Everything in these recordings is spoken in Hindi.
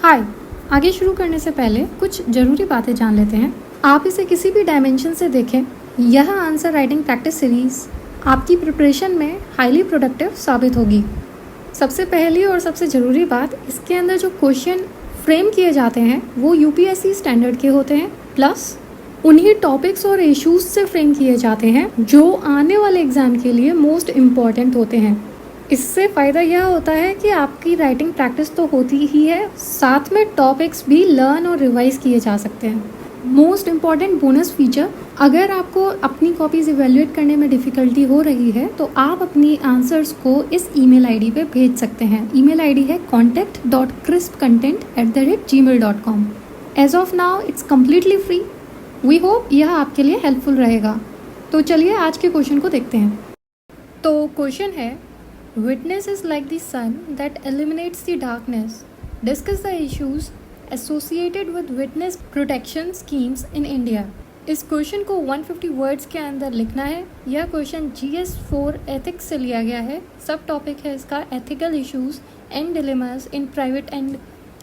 हाय, आगे शुरू करने से पहले कुछ ज़रूरी बातें जान लेते हैं। आप इसे किसी भी डायमेंशन से देखें, यह आंसर राइटिंग प्रैक्टिस सीरीज़ आपकी प्रिपरेशन में हाईली प्रोडक्टिव साबित होगी। सबसे पहली और सबसे ज़रूरी बात, इसके अंदर जो क्वेश्चन फ्रेम किए जाते हैं वो यूपीएससी स्टैंडर्ड के होते हैं, प्लस उन्हीं टॉपिक्स और इश्यूज से फ्रेम किए जाते हैं जो आने वाले एग्ज़ाम के लिए मोस्ट इम्पॉर्टेंट होते हैं। इससे फ़ायदा यह होता है कि आपकी राइटिंग प्रैक्टिस तो होती ही है, साथ में टॉपिक्स भी लर्न और रिवाइज किए जा सकते हैं। मोस्ट इम्पॉर्टेंट बोनस फीचर, अगर आपको अपनी कॉपीज़ इवेल्युएट करने में डिफ़िकल्टी हो रही है तो आप अपनी आंसर्स को इस ईमेल आईडी पे भेज सकते हैं। ईमेल आईडी है contact.crispcontent@gmail.com। As of now it's completely free. We hope यह आपके लिए हेल्पफुल रहेगा। तो चलिए आज के क्वेश्चन को देखते हैं। तो क्वेश्चन है, Witness is like the sun that eliminates the darkness. Discuss the issues associated with witness protection schemes in India. इस क्वेश्चन को 150 वर्ड्स के अंदर लिखना है। यह क्वेश्चन GS4 एथिक्स से लिया गया है। सब टॉपिक है इसका ethical issues and dilemmas in private and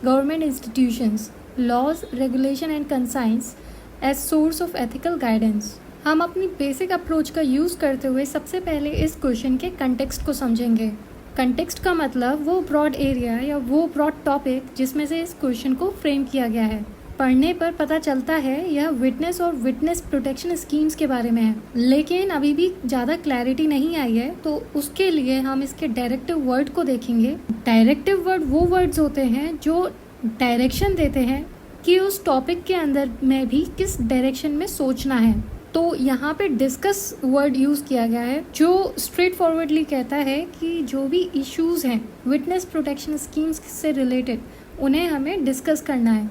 government institutions, laws, regulation and conscience as source of ethical guidance. हम अपनी बेसिक अप्रोच का यूज़ करते हुए सबसे पहले इस क्वेश्चन के कंटेक्स्ट को समझेंगे। कंटेक्स्ट का मतलब वो ब्रॉड एरिया या वो ब्रॉड टॉपिक जिसमें से इस क्वेश्चन को फ्रेम किया गया है। पढ़ने पर पता चलता है यह विटनेस और विटनेस प्रोटेक्शन स्कीम्स के बारे में है, लेकिन अभी भी ज़्यादा क्लैरिटी नहीं आई है, तो उसके लिए हम इसके डायरेक्टिव वर्ड को देखेंगे। डायरेक्टिव वर्ड वो वर्ड्स होते हैं जो डायरेक्शन देते हैं कि उस टॉपिक के अंदर में भी किस डायरेक्शन में सोचना है। तो यहाँ पे डिस्कस वर्ड यूज़ किया गया है जो स्ट्रेट फॉरवर्डली कहता है कि जो भी इश्यूज़ हैं विटनेस प्रोटेक्शन स्कीम्स से रिलेटेड उन्हें हमें डिस्कस करना है।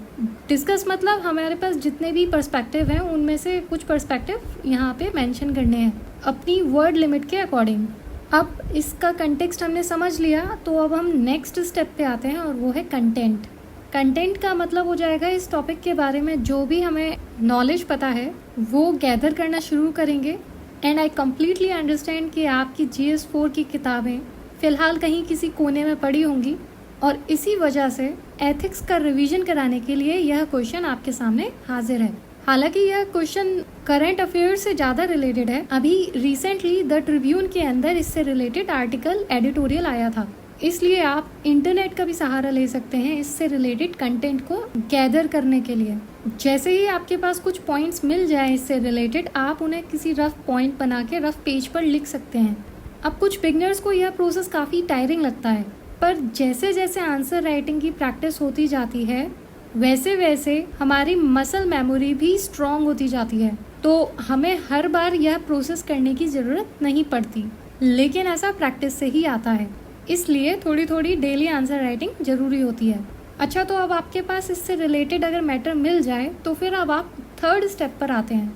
डिस्कस मतलब हमारे पास जितने भी पर्सपेक्टिव हैं उनमें से कुछ पर्सपेक्टिव यहाँ पे मेंशन करने हैं अपनी वर्ड लिमिट के अकॉर्डिंग। अब इसका कंटेक्स्ट हमने समझ लिया, तो अब हम नेक्स्ट स्टेप पे आते हैं और वो है कंटेंट। कंटेंट का मतलब हो जाएगा इस टॉपिक के बारे में जो भी हमें नॉलेज पता है वो गैदर करना शुरू करेंगे। एंड आई कम्प्लीटली अंडरस्टैंड कि आपकी GS4 की किताबें फ़िलहाल कहीं किसी कोने में पड़ी होंगी और इसी वजह से एथिक्स का रिवीजन कराने के लिए यह क्वेश्चन आपके सामने हाजिर है। हालांकि यह क्वेश्चन करंट अफेयर से ज़्यादा रिलेटेड है। अभी रिसेंटली द ट्रिब्यून के अंदर इससे रिलेटेड आर्टिकल एडिटोरियल आया था, इसलिए आप इंटरनेट का भी सहारा ले सकते हैं इससे रिलेटेड कंटेंट को गैदर करने के लिए। जैसे ही आपके पास कुछ पॉइंट्स मिल जाए इससे रिलेटेड, आप उन्हें किसी रफ पॉइंट बना के रफ पेज पर लिख सकते हैं। अब कुछ बिगनर्स को यह प्रोसेस काफ़ी टायरिंग लगता है, पर जैसे जैसे आंसर राइटिंग की प्रैक्टिस होती जाती है वैसे वैसे हमारी मसल मेमोरी भी स्ट्रॉन्ग होती जाती है, तो हमें हर बार यह प्रोसेस करने की ज़रूरत नहीं पड़ती। लेकिन ऐसा प्रैक्टिस से ही आता है, इसलिए थोड़ी थोड़ी डेली आंसर राइटिंग ज़रूरी होती है। अच्छा, तो अब आपके पास इससे रिलेटेड अगर मैटर मिल जाए तो फिर अब आप थर्ड स्टेप पर आते हैं,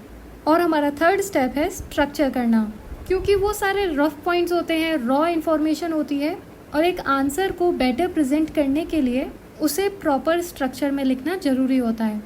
और हमारा थर्ड स्टेप है स्ट्रक्चर करना। क्योंकि वो सारे रफ पॉइंट्स होते हैं, रॉ इन्फॉर्मेशन होती है, और एक आंसर को बेटर प्रेजेंट करने के लिए उसे प्रॉपर स्ट्रक्चर में लिखना ज़रूरी होता है।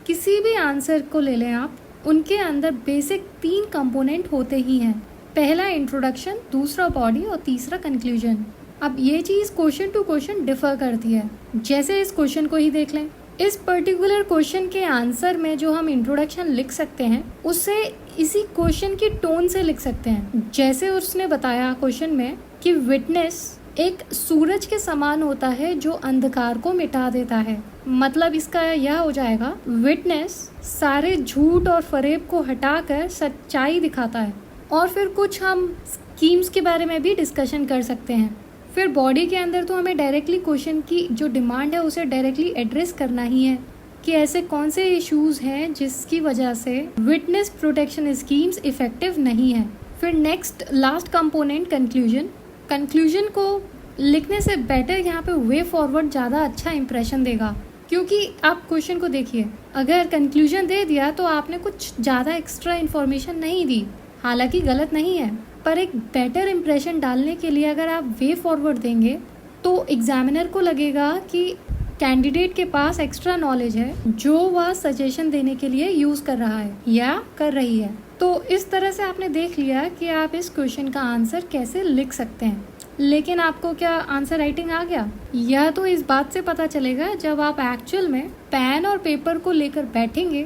किसी भी आंसर को ले लें आप, उनके अंदर बेसिक 3 कंपोनेंट होते ही हैं। पहला इंट्रोडक्शन, दूसरा बॉडी और तीसरा कंक्लूजन। अब ये चीज़ क्वेश्चन टू क्वेश्चन डिफर करती है। जैसे इस क्वेश्चन को ही देख लें, इस पर्टिकुलर क्वेश्चन के आंसर में जो हम इंट्रोडक्शन लिख सकते हैं उससे इसी क्वेश्चन की टोन से लिख सकते हैं। जैसे उसने बताया क्वेश्चन में कि विटनेस एक सूरज के समान होता है जो अंधकार को मिटा देता है। मतलब इसका यह हो जाएगा, विटनेस सारे झूठ और फरेब को हटाकर सच्चाई दिखाता है। और फिर कुछ हम स्कीम्स के बारे में भी डिस्कशन कर सकते हैं। फिर बॉडी के अंदर तो हमें डायरेक्टली क्वेश्चन की जो डिमांड है उसे डायरेक्टली एड्रेस करना ही है कि ऐसे कौन से इश्यूज़ हैं जिसकी वजह से विटनेस प्रोटेक्शन स्कीम्स इफ़ेक्टिव नहीं है। फिर next last component conclusion. Conclusion को लिखने से बेटर यहाँ पे वे फॉरवर्ड ज़्यादा अच्छा इंप्रेशन देगा, क्योंकि आप क्वेश्चन को देखिए, अगर कंक्लूजन दे दिया तो आपने कुछ ज़्यादा एक्स्ट्रा इन्फॉर्मेशन नहीं दी। हालांकि गलत नहीं है, पर एक बेटर इम्प्रेशन डालने के लिए अगर आप वे फॉरवर्ड देंगे तो एग्जामिनर को लगेगा कि कैंडिडेट के पास एक्स्ट्रा नॉलेज है जो वह सजेशन देने के लिए यूज़ कर रहा है या कर रही है। तो इस तरह से आपने देख लिया कि आप इस क्वेश्चन का आंसर कैसे लिख सकते हैं। लेकिन आपको क्या आंसर राइटिंग आ गया? यह तो इस बात से पता चलेगा जब आप एक्चुअल में पेन और पेपर को लेकर बैठेंगे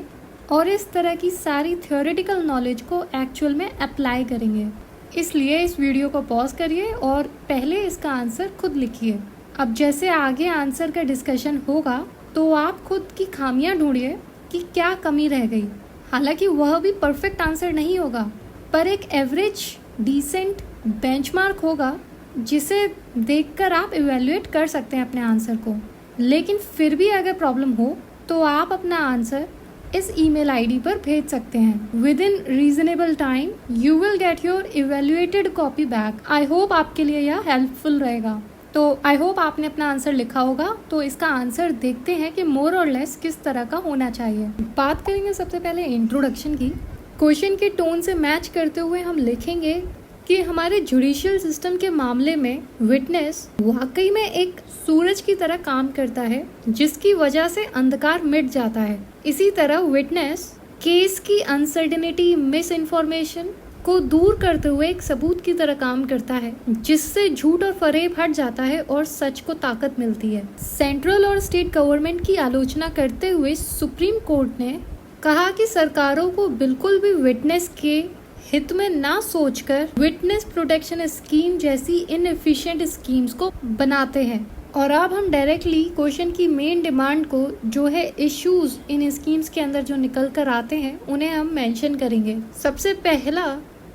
और इस तरह की सारी थ्योरेटिकल नॉलेज को एक्चुअल में अप्लाई करेंगे। इसलिए इस वीडियो को पॉज करिए और पहले इसका आंसर खुद लिखिए। अब जैसे आगे आंसर का डिस्कशन होगा तो आप खुद की खामियां ढूंढिए कि क्या कमी रह गई। हालांकि वह भी परफेक्ट आंसर नहीं होगा, पर एक एवरेज डिसेंट बेंचमार्क होगा जिसे देखकर आप इवैल्यूएट कर सकते हैं अपने आंसर को। लेकिन फिर भी अगर प्रॉब्लम हो तो आप अपना आंसर इस ईमेल आईडी पर भेज सकते हैं। With in reasonable time you will get your evaluated copy back. I hope आपके लिए यह हेल्पफुल रहेगा। तो आई होप आपने अपना आंसर लिखा होगा। तो इसका आंसर देखते हैं कि मोर और लेस किस तरह का होना चाहिए। बात करेंगे सबसे पहले इंट्रोडक्शन की। क्वेश्चन के टोन से मैच करते हुए हम लिखेंगे कि हमारे जुडिशियल सिस्टम के मामले में विटनेस वाकई में एक सूरज की तरह काम करता है जिसकी वजह से अंधकार मिट जाता है। इसी तरह विटनेस केस की अनसर्टेनिटी, मिस इन्फॉर्मेशन को दूर करते हुए एक सबूत की तरह काम करता है जिससे झूठ और फरेब हट जाता है और सच को ताकत मिलती है। सेंट्रल और स्टेट गवर्नमेंट की आलोचना करते हुए सुप्रीम कोर्ट ने कहा कि सरकारों को बिल्कुल भी विटनेस के हित में ना सोचकर विटनेस प्रोटेक्शन स्कीम जैसी इनएफिशिएंट स्कीम्स को बनाते हैं। और अब हम डायरेक्टली क्वेश्चन की मेन डिमांड को, जो है इश्यूज इन स्कीम्स के अंदर जो निकल कर आते हैं, उन्हें हम मेंशन करेंगे। सबसे पहला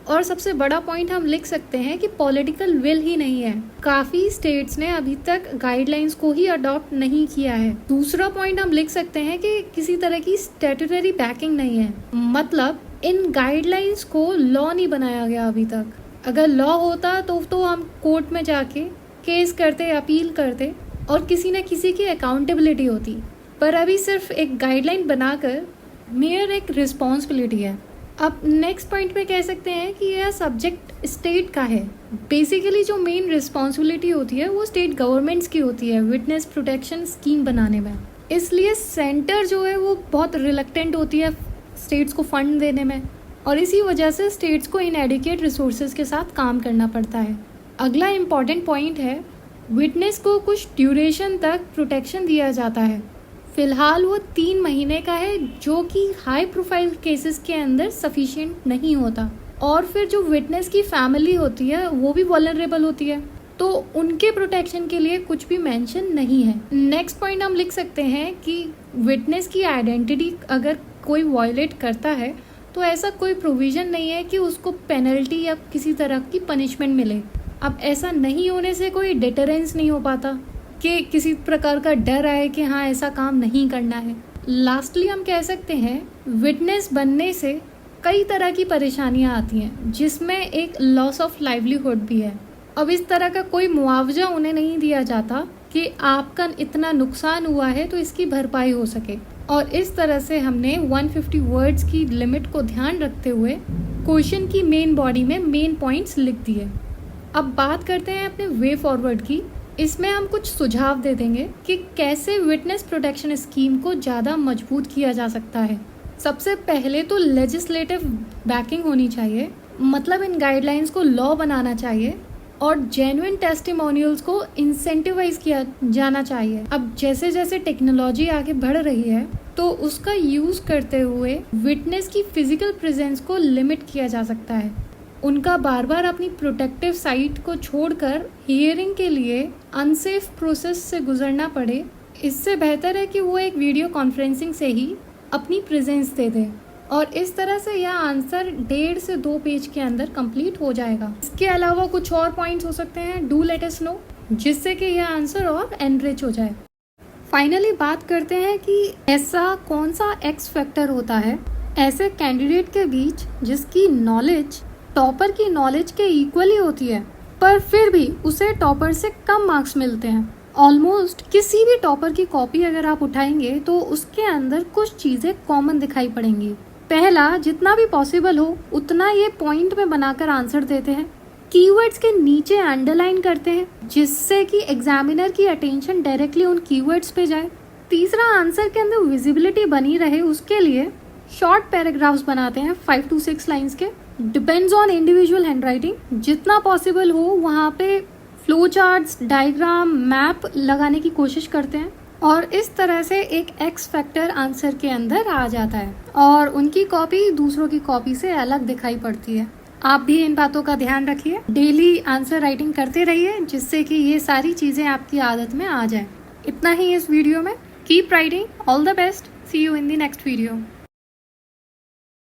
और सबसे बड़ा पॉइंट हम लिख सकते हैं कि पॉलिटिकल विल ही नहीं है। काफी स्टेट्स ने अभी तक गाइडलाइंस को ही अडॉप्ट नहीं किया है। दूसरा पॉइंट हम लिख सकते हैं कि किसी तरह की स्टैट्यूटरी बैकिंग नहीं है, मतलब इन गाइडलाइंस को लॉ नहीं बनाया गया अभी तक। अगर लॉ होता तो हम कोर्ट में जाके केस करते, अपील करते और किसी न किसी की अकाउंटेबिलिटी होती। पर अभी सिर्फ एक गाइडलाइन बनाकर मेयर एक रिस्पॉन्सिबिलिटी है। अब नेक्स्ट पॉइंट में कह सकते हैं कि यह सब्जेक्ट स्टेट का है। बेसिकली जो मेन रिस्पॉन्सिबिलिटी होती है वो स्टेट गवर्नमेंट्स की होती है विटनेस प्रोटेक्शन स्कीम बनाने में। इसलिए सेंटर जो है वो बहुत रिलक्टेंट होती है स्टेट्स को फंड देने में, और इसी वजह से स्टेट्स को इनएडिक्वेट रिसोर्सेज के साथ काम करना पड़ता है। अगला इम्पॉर्टेंट पॉइंट है, विटनेस को कुछ ड्यूरेशन तक प्रोटेक्शन दिया जाता है। फिलहाल वो 3 महीने का है, जो कि हाई प्रोफाइल केसेस के अंदर सफिशिएंट नहीं होता। और फिर जो विटनेस की फैमिली होती है वो भी वल्नरेबल होती है, तो उनके प्रोटेक्शन के लिए कुछ भी मेंशन नहीं है। नेक्स्ट पॉइंट हम लिख सकते हैं कि विटनेस की आइडेंटिटी अगर कोई वायलेट करता है तो ऐसा कोई प्रोविज़न नहीं है कि उसको पेनल्टी या किसी तरह की पनिशमेंट मिले। अब ऐसा नहीं होने से कोई डिटरेंस नहीं हो पाता कि किसी प्रकार का डर आए कि हाँ ऐसा काम नहीं करना है। लास्टली हम कह सकते हैं विटनेस बनने से कई तरह की परेशानियां आती हैं, जिसमें एक लॉस ऑफ लाइवलीहुड भी है। अब इस तरह का कोई मुआवजा उन्हें नहीं दिया जाता कि आपका इतना नुकसान हुआ है तो इसकी भरपाई हो सके। और इस तरह से हमने 150 वर्ड्स की लिमिट को ध्यान रखते हुए क्वेश्चन की मेन बॉडी में मेन पॉइंट्स लिख दिए। अब बात करते हैं अपने वे फॉरवर्ड की। इसमें हम कुछ सुझाव दे देंगे कि कैसे विटनेस प्रोटेक्शन स्कीम को ज़्यादा मजबूत किया जा सकता है। सबसे पहले तो लेजिस्लेटिव बैकिंग होनी चाहिए, मतलब इन गाइडलाइंस को लॉ बनाना चाहिए और जेन्युइन टेस्टिमोनियल्स को इंसेंटिवाइज किया जाना चाहिए। अब जैसे जैसे टेक्नोलॉजी आगे बढ़ रही है तो उसका यूज़ करते हुए विटनेस की फिजिकल प्रेजेंस को लिमिट किया जा सकता है। उनका बार बार अपनी प्रोटेक्टिव साइट को छोड़कर हियरिंग के लिए अनसेफ प्रोसेस से गुजरना पड़े। इससे बेहतर है कि वो एक वीडियो कॉन्फ्रेंसिंग से ही अपनी प्रेजेंस दे दे, और इस तरह से यह आंसर 1.5 से 2 पेज के अंदर कंप्लीट हो जाएगा। इसके अलावा कुछ और पॉइंट्स हो सकते हैं, डू लेट अस नो, जिससे कि यह आंसर और एनरिच हो जाए। फाइनली बात करते हैं कि ऐसा कौन सा एक्स फैक्टर होता है ऐसे कैंडिडेट के बीच जिसकी नॉलेज टॉपर की नॉलेज के इक्वली होती है, पर फिर भी उसे टॉपर से कम मार्क्स मिलते हैं। ऑलमोस्ट किसी भी टॉपर की कॉपी अगर आप उठाएंगे तो उसके अंदर कुछ चीज़ें कॉमन दिखाई पड़ेंगी। पहला, जितना भी पॉसिबल हो उतना ये पॉइंट में बनाकर आंसर देते हैं, कीवर्ड्स के नीचे अंडरलाइन करते हैं जिससे कि एग्जामिनर की अटेंशन डायरेक्टली उन कीवर्ड्स पे जाए। तीसरा, आंसर के अंदर विजिबिलिटी बनी रहे उसके लिए शॉर्ट पैराग्राफ्स बनाते हैं 5 to 6 लाइन्स के। डिपेंड्स ऑन इंडिविजुअल हैंडराइटिंग, जितना पॉसिबल हो वहाँ पे फ्लो चार्ट्स, डायग्राम, मैप लगाने की कोशिश करते हैं और इस तरह से एक एक्स फैक्टर आंसर के अंदर आ जाता है और उनकी कॉपी दूसरों की कॉपी से अलग दिखाई पड़ती है। आप भी इन बातों का ध्यान रखिए, डेली आंसर राइटिंग करते रहिए जिससे कि ये सारी चीज़ें आपकी आदत में आ जाए। इतना ही इस वीडियो में। Keep writing, all the best, see you in the next video.